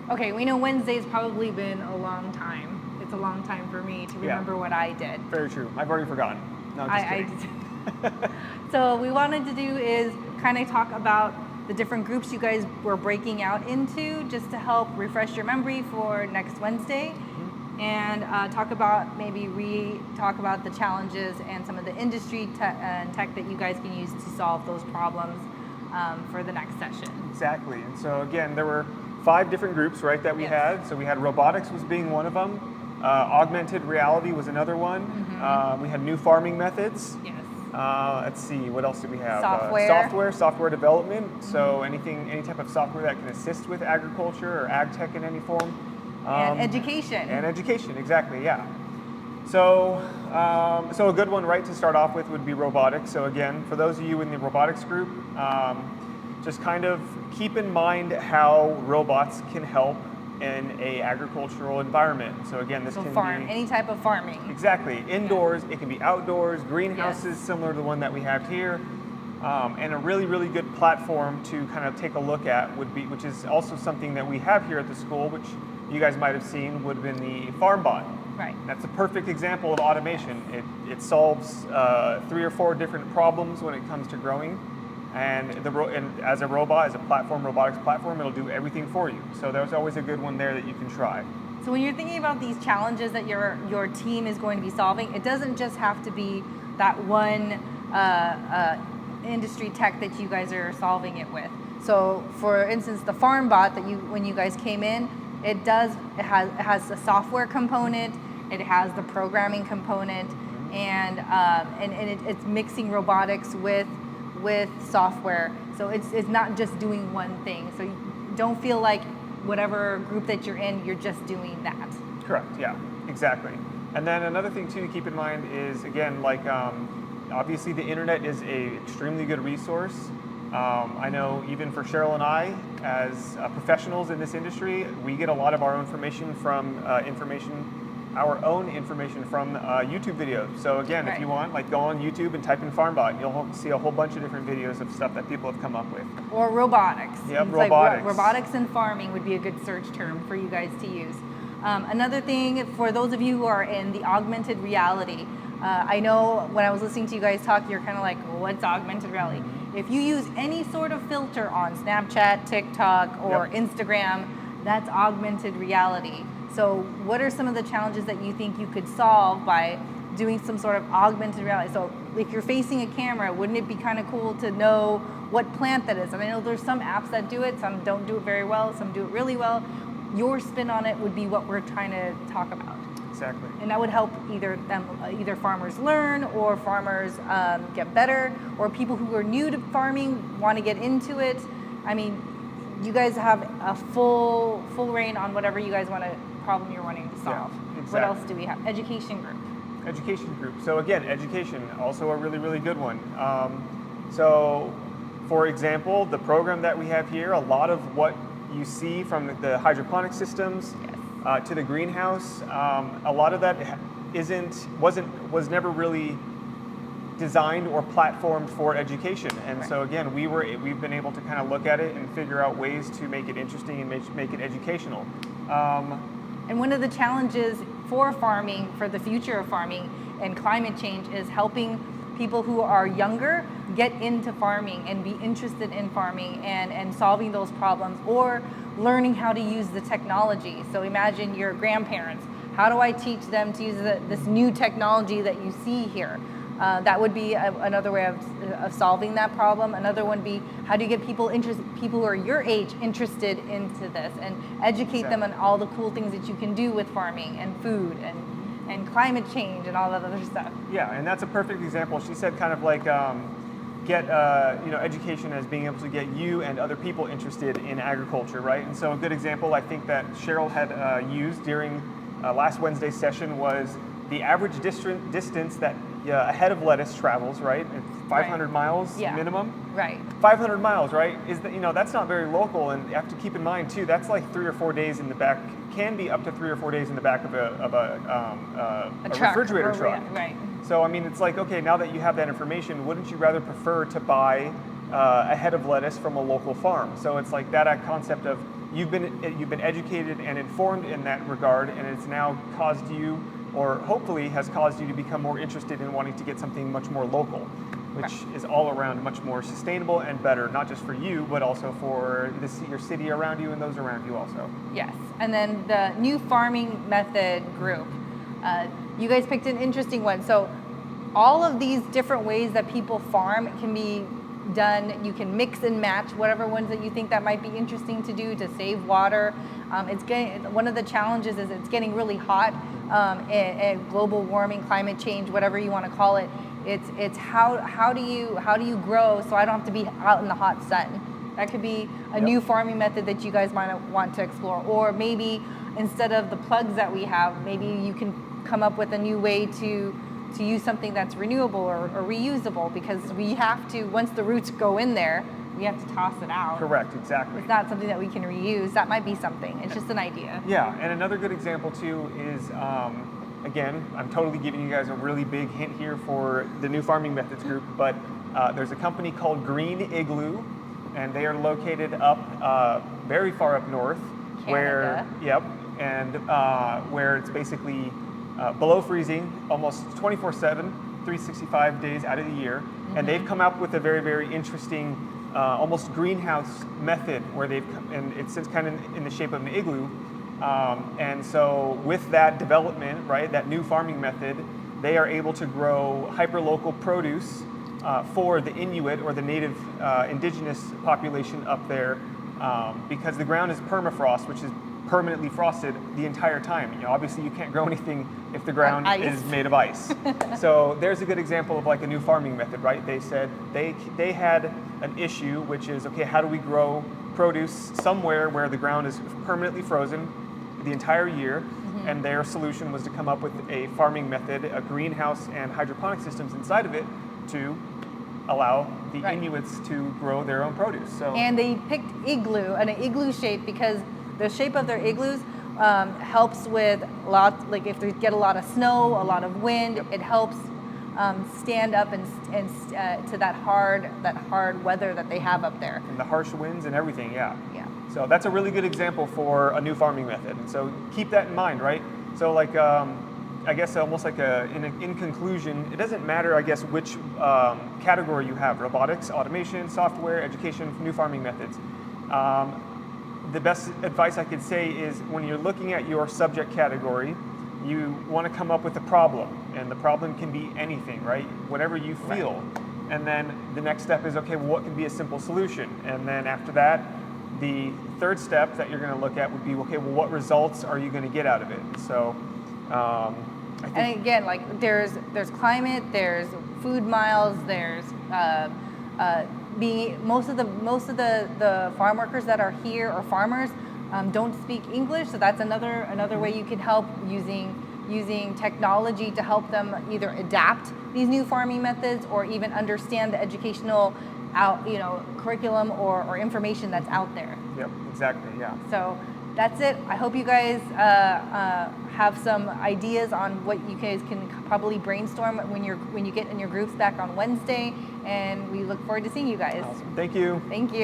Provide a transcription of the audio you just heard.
Okay, we know Wednesday's probably been a long time. It's a long time for me to remember what I did. Very true. I've already forgotten. No, I'm just kidding. So what we wanted to do is kind of talk about the different groups you guys were breaking out into, just to help refresh your memory for next Wednesday, and talk about talk about the challenges and some of the industry tech that you guys can use to solve those problems for the next session. Exactly. And so again, there were 5 different groups, right, that we had. So we had robotics was being one of them. Augmented reality was another one. We had new farming methods. Yes. Let's see, what else did we have? Software. Software development. So any type of software that can assist with agriculture or AgTech in any form. And education. And education, exactly, yeah. So, so a good one, right, to start off with would be robotics. So again, for those of you in the robotics group, just kind of keep in mind how robots can help in a agricultural environment. So again, this can be any type of farming. Exactly, indoors, it can be outdoors, greenhouses, similar to the one that we have here. And a really, really good platform to kind of take a look at would be, which is also something that we have here at the school, which you guys might have seen, would have been the FarmBot. Right. That's a perfect example of automation. It solves 3 or 4 different problems when it comes to growing. And as a robot, as a robotics platform, it'll do everything for you. So there's always a good one there that you can try. So when you're thinking about these challenges that your team is going to be solving, it doesn't just have to be that one industry tech that you guys are solving it with. So for instance, the FarmBot that when you guys came in, it has a software component, it has the programming component, and it's mixing robotics with software. So it's not just doing one thing. So you don't feel like whatever group that you're in, you're just doing that. Correct, yeah, exactly. And then another thing too to keep in mind is, again, like obviously the internet is a extremely good resource. I know even for Cheryl and I, as professionals in this industry, we get a lot of our information from our own information from YouTube videos. So again, if you want, like, go on YouTube and type in FarmBot, you'll see a whole bunch of different videos of stuff that people have come up with. Or robotics. Yep, robotics. Like robotics and farming would be a good search term for you guys to use. Another thing, for those of you who are in the augmented reality, I know when I was listening to you guys talk, you're kind of like, well, what's augmented reality? If you use any sort of filter on Snapchat, TikTok, or Instagram, that's augmented reality. So what are some of the challenges that you think you could solve by doing some sort of augmented reality? So if you're facing a camera, wouldn't it be kind of cool to know what plant that is? And I know there's some apps that do it, some don't do it very well, some do it really well. Your spin on it would be what we're trying to talk about. Exactly. And that would help either farmers learn, or farmers get better, or people who are new to farming want to get into it. I mean, you guys have a full reign on whatever you guys problem you're wanting to solve. Yeah, exactly. What else do we have? Education group. Education group. So again, education, also a really, really good one. So for example, the program that we have here, a lot of what you see from the hydroponic systems to the greenhouse, a lot of that was never really designed or platformed for education. And so again, we've been able to kind of look at it and figure out ways to make it interesting and make it educational. And one of the challenges for farming, for the future of farming and climate change, is helping people who are younger get into farming and be interested in farming and solving those problems, or learning how to use the technology. So imagine your grandparents. How do I teach them to use this new technology that you see here? That would be another way of solving that problem. Another one would be, how do you get people who are your age interested into this, and educate them on all the cool things that you can do with farming and food and climate change and all that other stuff. Yeah, and that's a perfect example. She said kind of like get education as being able to get you and other people interested in agriculture, right? And so a good example I think that Cheryl had used during last Wednesday's session was the average distance that a head of lettuce travels, right? It's 500 miles minimum. Right. 500 miles, right? That's not very local, and you have to keep in mind too. That's like 3 or 4 days in the back. Can be up to 3 or 4 days in the back of a refrigerator truck. Right. So I mean, it's like, okay, now that you have that information, wouldn't you rather prefer to buy a head of lettuce from a local farm? So it's like that concept of you've been educated and informed in that regard, and it's now caused you, or hopefully has caused you, to become more interested in wanting to get something much more local, which is all around much more sustainable and better, not just for you, but also for your city around you and those around you also. Yes, and then the new farming method group. You guys picked an interesting one. So all of these different ways that people farm can be done. You can mix and match whatever ones that you think that might be interesting to do to save water. One of the challenges is it's getting really hot, and global warming, climate change, whatever you want to call it. It's how do you grow so I don't have to be out in the hot sun. That could be a new farming method that you guys might want to explore. Or maybe instead of the plugs that we have, maybe you can come up with a new way to use something that's renewable or reusable, because we have to, once the roots go in there, we have to toss it out. Correct, exactly. It's not something that we can reuse. That might be something. It's just an idea. Yeah, and another good example too is, again, I'm totally giving you guys a really big hint here for the new farming methods group, but there's a company called Green Igloo, and they are located up very far up north, Canada. where it's basically below freezing almost 24/7, 365 days out of the year. And they've come up with a very, very interesting almost greenhouse method where and it's kind of in the shape of an igloo. And so with that development, right, that new farming method, they are able to grow hyperlocal produce for the Inuit, or the native indigenous population up there, because the ground is permafrost, which is permanently frosted the entire time. Obviously you can't grow anything if the ground is made of ice. So there's a good example of like a new farming method, right? They said they had an issue, which is, okay, how do we grow produce somewhere where the ground is permanently frozen the entire year? And their solution was to come up with a farming method, a greenhouse and hydroponic systems inside of it to allow the Inuits to grow their own produce. So, and they picked an igloo shape, because the shape of their igloos helps with like if they get a lot of snow, a lot of wind, it helps stand up and to that hard weather that they have up there. And the harsh winds and everything, yeah. So that's a really good example for a new farming method. And so keep that in mind, right? So like, I guess almost like in conclusion, it doesn't matter, I guess, which category you have: robotics, automation, software, education, new farming methods. The best advice I could say is when you're looking at your subject category, you want to come up with a problem, and the problem can be anything, right? Whatever you feel. Right. And then the next step is, okay, well, what can be a simple solution? And then after that, the third step that you're going to look at would be, okay, well, what results are you going to get out of it? So, I think, and again, like there's climate, there's food miles, there's most of the farm workers that are here, or farmers, don't speak English, so that's another way you can help using technology to help them either adapt these new farming methods or even understand the educational curriculum or information that's out there. Yep, exactly, yeah. So that's it. I hope you guys have some ideas on what you guys can probably brainstorm when you get in your groups back on Wednesday, and we look forward to seeing you guys. Awesome. Thank you. Thank you.